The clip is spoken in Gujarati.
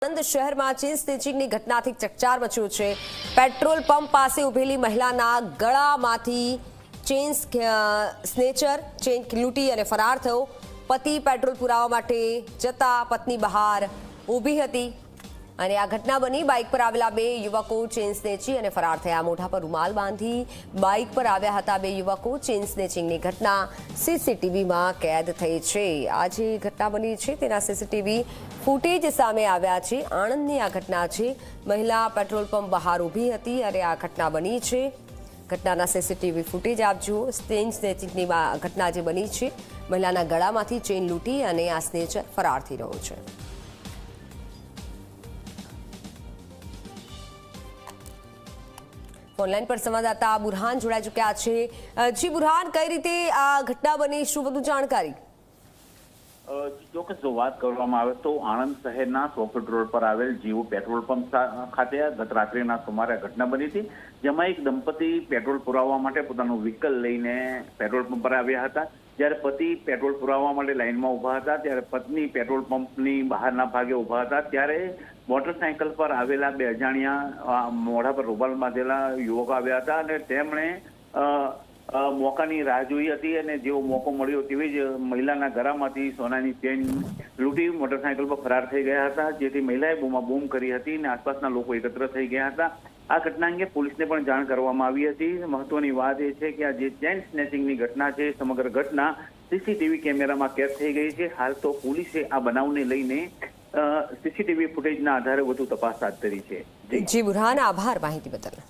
આણંદ શહેરમાં ચેન સ્નેચિંગની ઘટનાથી ચકચાર મચ્યો છે। પેટ્રોલ પંપ પાસે ઉભેલી મહિલાના ગળામાંથી ચેન સ્નેચર ચેન લૂંટી અને ફરાર થયો। પતિ પેટ્રોલ પુરાવા માટે જતા પત્ની બહાર ઊભી હતી અને આ ઘટના બની। બાઇક પર આવેલા બે યુવકો ચેન સ્નેચી અને ફરાર થયા। મોઢા પર રૂમાલ બાંધી બાઇક પર આવ્યા હતા બે યુવકો। ચેન સ્નેચિંગની ઘટના સીસીટીવીમાં કેદ થઈ છે। આ જે ઘટના બની છે તેના સીસીટીવી ફૂટેજ સામે આવ્યા છે। આણંદની આ ઘટના છે। મહિલા પેટ્રોલ પંપ બહાર ઊભી હતી અને આ ઘટના બની છે। ઘટનાના સીસીટીવી ફૂટેજ આપ જુઓ। ચેન સ્નેચિંગની ઘટના જે બની છે, મહિલાના ગળામાંથી ચેન લૂંટી અને આ સ્નેચર ફરાર થઈ રહ્યો છે। ઓનલાઈન પર સંવાદદાતા બુરહાન જોડાઈ ચૂક્યા છે। જી બુરહાન, કઈ રીતે આ ઘટના બની, શું વધુ જાણકારી? ચોક્કસ જો વાત કરવામાં આવે તો આણંદ શહેરના સોફટ રોડ પર આવેલ જીવો પેટ્રોલ પંપ ખાતે ગત રાત્રિના સુમારે ઘટના બની હતી, જેમાં એક દંપતી પેટ્રોલ પુરાવવા માટે પોતાનું વ્હીકલ લઈને પેટ્રોલ પંપ પર આવ્યા હતા। જ્યારે પતિ પેટ્રોલ પુરાવવા માટે લાઇનમાં ઊભા હતા ત્યારે પત્ની પેટ્રોલ પંપની બહારના ભાગે ઊભા હતા। ત્યારે મોટરસાયકલ પર આવેલા બે અજાણ્યા મોઢા પર રૂમાલ બાંધેલા યુવકો આવ્યા હતા અને તેમણે મોકાની રાહ જોઈ હતી અને જેવો મોકો મળ્યો તેવી જ મહિલાના ગળામાંથી સોનાની ચેન લૂંટી મોટરસાયકલ પર ફરાર થઈ ગયા હતા, જેથી મહિલાએ બૂમાબૂમ કરી હતી અને આસપાસના લોકો એકત્ર થઈ ગયા હતા। આ ઘટના અંગે પોલીસને પણ જાણ કરવામાં આવી હતી। મહત્વની વાત એ છે કે આ જે ચેન સ્નેચિંગની ઘટના છે, સમગ્ર ઘટના સીસીટીવી કેમેરામાં કેદ થઈ ગઈ છે। હાલ તો પોલીસે આ બનાવને લઈને સીસીટીવી ફૂટેજના આધારે વધુ તપાસ હાથ ધરી છે। જી બુરહાન, આભાર માહિતી બદલ।